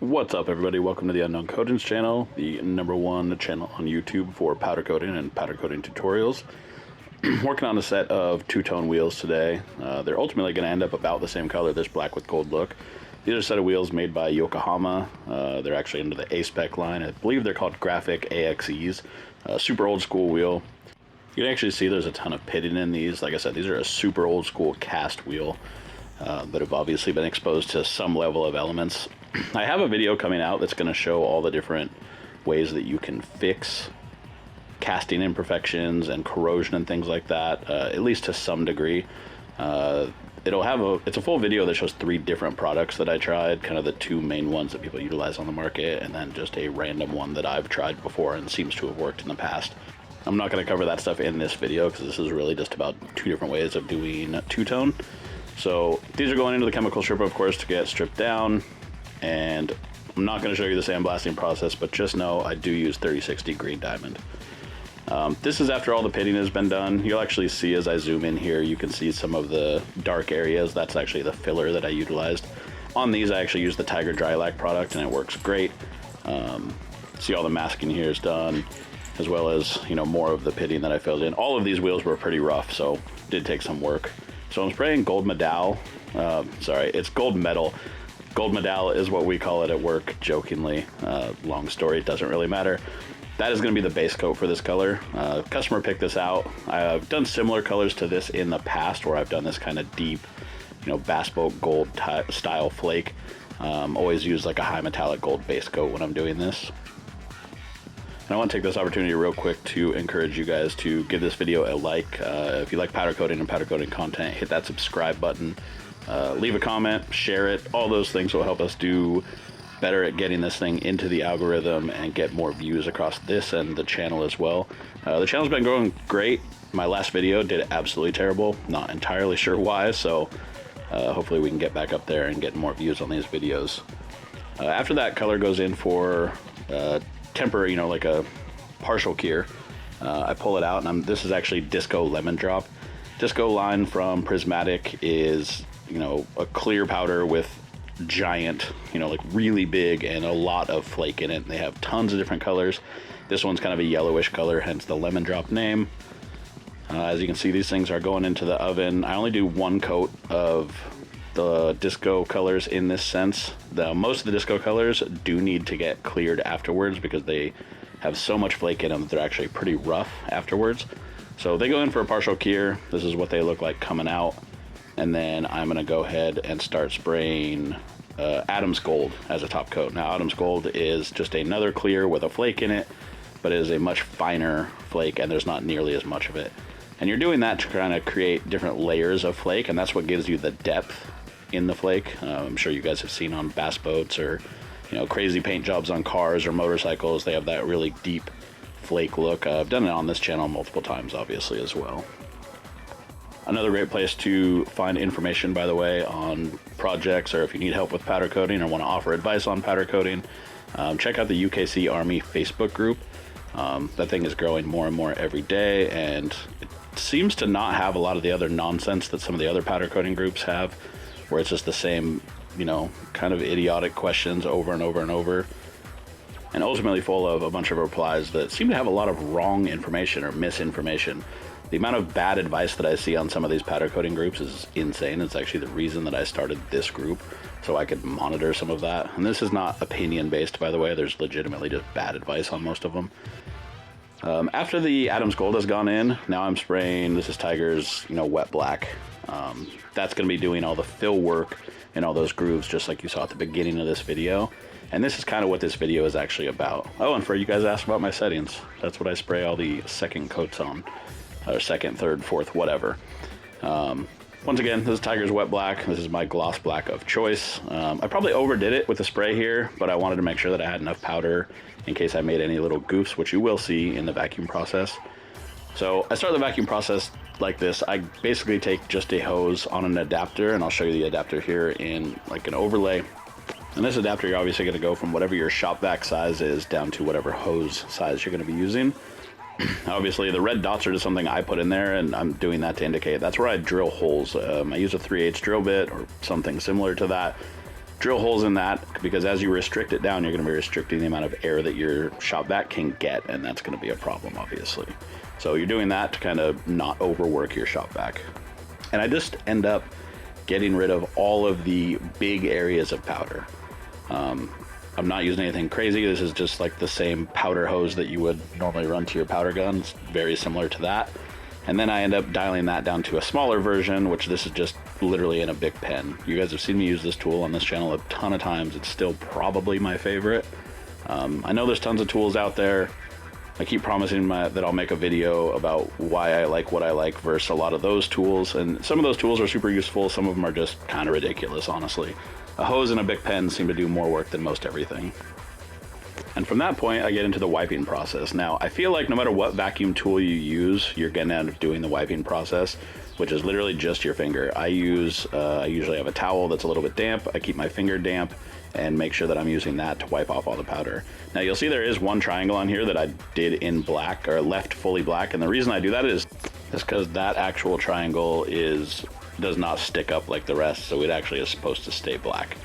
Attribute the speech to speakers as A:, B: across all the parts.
A: What's up, everybody? Welcome to the Unknown Coatings channel, the #1 channel on YouTube for powder coating and powder coating tutorials. Working on a set of two-tone wheels today. They're ultimately going to end up about the same color, this black with gold look. These are a set of wheels made by Yokohama. They're actually under the A-Spec line. I believe they're called Graphic AXEs. Super old school wheel. You can actually see there's a ton of pitting in these. Like I said, these are a super old school cast wheel that have obviously been exposed to some level of elements. I have a video coming out that's going to show all the different ways that you can fix casting imperfections and corrosion and things like that, at least to some degree. It's a full video that shows 3 different products that I tried, kind of the 2 main ones that people utilize on the market, and then just a random one that I've tried before and seems to have worked in the past. I'm not going to cover that stuff in this video because this is really just about 2 different ways of doing two-tone. So these are going into the chemical stripper, of course, to get stripped down. And I'm not going to show you the sandblasting process, but just know I do use 3060 green diamond. This is after all the pitting has been done. You'll actually see as I zoom in here, you can see some of the dark areas. That's actually the filler that I utilized. On these, I actually used the Tiger Dry Lac product, and it works great. See all the masking here is done, as well as, you know, more of the pitting that I filled in. All of these wheels were pretty rough, so it did take some work. So I'm spraying gold medal. It's gold metal. Gold medal is what we call it at work, jokingly. Long story, it doesn't really matter. That is going to be the base coat for this color. Customer picked this out. I've done similar colors to this in the past, where I've done this kind of deep, you know, bass boat gold style flake. Always use like a high metallic gold base coat when I'm doing this. And I want to take this opportunity real quick to encourage you guys to give this video a like. If you like powder coating and powder coating content, hit that subscribe button. Leave a comment, share it. All those things will help us do better at getting this thing into the algorithm and get more views across this and the channel as well. The channel's been growing great. My last video did absolutely terrible. Not entirely sure why, so hopefully we can get back up there and get more views on these videos. After that, color goes in for temporary, you know, like a partial cure. I pull it out, and this is actually Disco Lemon Drop. Disco line from Prismatic is, you know, a clear powder with giant, you know, like really big and a lot of flake in it. They have tons of different colors. This one's kind of a yellowish color, hence the lemon drop name. As you can see, these things are going into the oven. I only do 1 coat of the disco colors in this sense. Most of the disco colors do need to get cleared afterwards because they have so much flake in them that they're actually pretty rough afterwards. So they go in for a partial cure. This is what they look like coming out. And then I'm going to go ahead and start spraying Adam's Gold as a top coat. Now, Adam's Gold is just another clear with a flake in it, but it is a much finer flake, and there's not nearly as much of it. And you're doing that to kind of create different layers of flake, and that's what gives you the depth in the flake. I'm sure you guys have seen on bass boats or, you know, crazy paint jobs on cars or motorcycles. They have that really deep flake look. I've done it on this channel multiple times, obviously, as well. Another great place to find information, by the way, on projects, or if you need help with powder coating or want to offer advice on powder coating, check out the UKC Army Facebook group. That thing is growing more and more every day, and it seems to not have a lot of the other nonsense that some of the other powder coating groups have, where it's just the same, you know, kind of idiotic questions over and over and over, and ultimately full of a bunch of replies that seem to have a lot of wrong information or misinformation. The amount of bad advice that I see on some of these powder coating groups is insane. It's actually the reason that I started this group, so I could monitor some of that. And this is not opinion based, by the way. There's legitimately just bad advice on most of them. After the Adam's Gold has gone in, now I'm spraying, this is Tiger's, you know, wet black. That's going to be doing all the fill work and all those grooves, just like you saw at the beginning of this video. And this is kind of what this video is actually about. Oh, and for you guys asked about my settings, that's what I spray all the second coats on. Or second, third, fourth, whatever. Once again, this is Tiger's wet black. This is my gloss black of choice. I probably overdid it with the spray here, but I wanted to make sure that I had enough powder in case I made any little goofs, which you will see in the vacuum process. So I start the vacuum process like this. I basically take just a hose on an adapter, and I'll show you the adapter here in like an overlay. And this adapter, you're obviously going to go from whatever your shop vac size is down to whatever hose size you're going to be using. Obviously, the red dots are just something I put in there, and I'm doing that to indicate that's where I drill holes. I use a 3/8 drill bit or something similar to that. drill holes in that, because as you restrict it down, you're going to be restricting the amount of air that your shop vac can get, and that's going to be a problem, obviously. So you're doing that to kind of not overwork your shop vac. And I just end up getting rid of all of the big areas of powder. I'm not using anything crazy. This is just like the same powder hose that you would normally run to your powder gun. It's very similar to that. And then I end up dialing that down to a smaller version, which this is just literally in a big pen. You guys have seen me use this tool on this channel a ton of times. It's still probably my favorite. I know there's tons of tools out there. I keep promising that I'll make a video about why I like what I like versus a lot of those tools. And some of those tools are super useful. Some of them are just kind of ridiculous, honestly. A hose and a Bic pen seem to do more work than most everything. And from that point, I get into the wiping process. Now, I feel like no matter what vacuum tool you use, you're going to end up doing the wiping process, which is literally just your finger. I usually have a towel that's a little bit damp. I keep my finger damp and make sure that I'm using that to wipe off all the powder. Now, you'll see there is one triangle on here that I did in black, or left fully black. And the reason I do that is because that actual triangle does not stick up like the rest, so it actually is supposed to stay black.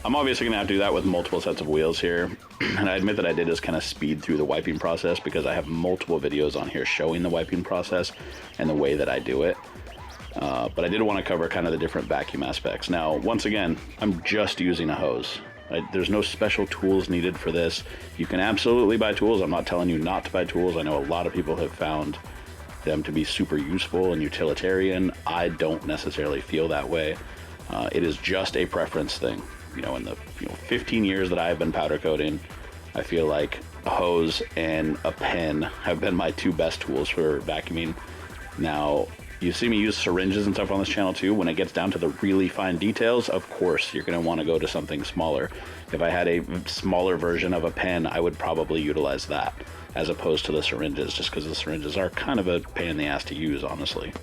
A: I'm obviously gonna have to do that with multiple sets of wheels here, and I admit that I did just kind of speed through the wiping process because I have multiple videos on here showing the wiping process and the way that I do it. But I did want to cover kind of the different vacuum aspects. Now, once again, I'm just using a hose. There's no special tools needed for this. You can absolutely buy tools. I'm not telling you not to buy tools. I know a lot of people have found them to be super useful and utilitarian. I don't necessarily feel that way. It is just a preference thing. In the 15 years that I've been powder coating, I feel like a hose and a pen have been my two best tools for vacuuming. Now, you see me use syringes and stuff on this channel too. When it gets down to the really fine details, of course, you're going to want to go to something smaller. If I had a smaller version of a pen, I would probably utilize that as opposed to the syringes, just because the syringes are kind of a pain in the ass to use, honestly.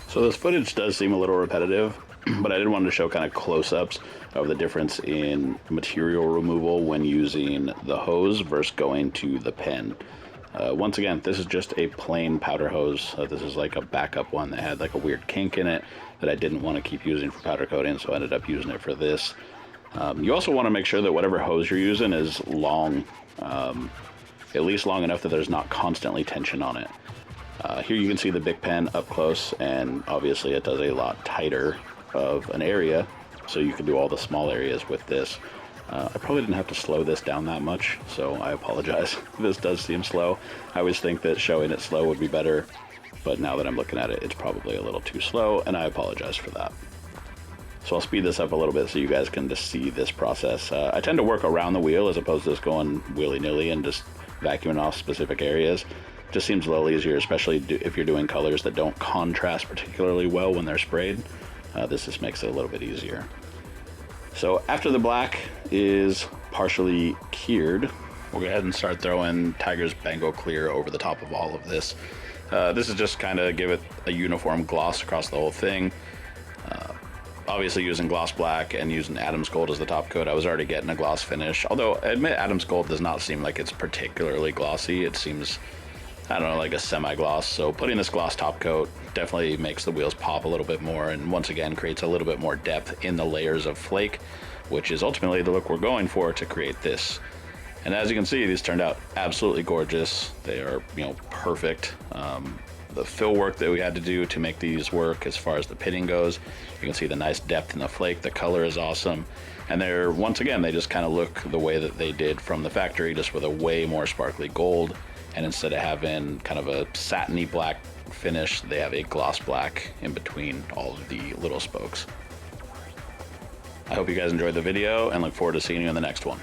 A: So this footage does seem a little repetitive, but I did want to show kind of close-ups of the difference in material removal when using the hose versus going to the pen. Once again, this is just a plain powder hose. This is like a backup one that had like a weird kink in it that I didn't want to keep using for powder coating, so I ended up using it for this. You also want to make sure that whatever hose you're using is long, at least long enough that there's not constantly tension on it. Here you can see the Bic pen up close, and obviously it does a lot tighter of an area, so you can do all the small areas with this. I probably didn't have to slow this down that much, so I apologize. This does seem slow. I always think that showing it slow would be better, but now that I'm looking at it, it's probably a little too slow, and I apologize for that. So I'll speed this up a little bit so you guys can just see this process. I tend to work around the wheel as opposed to just going willy-nilly and just vacuuming off specific areas. Just seems a little easier, especially if you're doing colors that don't contrast particularly well when they're sprayed. This just makes it a little bit easier. So after the black is partially cured, we'll go ahead and start throwing Tiger's Bango Clear over the top of all of this. This is just kind of give it a uniform gloss across the whole thing. Obviously using gloss black and using Adam's Gold as the top coat, I was already getting a gloss finish. Although I admit Adam's Gold does not seem like it's particularly glossy. It seems, I don't know, like a semi-gloss. So putting this gloss top coat definitely makes the wheels pop a little bit more, and once again creates a little bit more depth in the layers of flake, which is ultimately the look we're going for to create this. And as you can see, these turned out absolutely gorgeous. They are, perfect. The fill work that we had to do to make these work as far as the pitting goes, you can see the nice depth in the flake. The color is awesome. And they're, once again, they just kind of look the way that they did from the factory, just with a way more sparkly gold. And instead of having kind of a satiny black finish, they have a gloss black in between all of the little spokes. I hope you guys enjoyed the video and look forward to seeing you in the next one.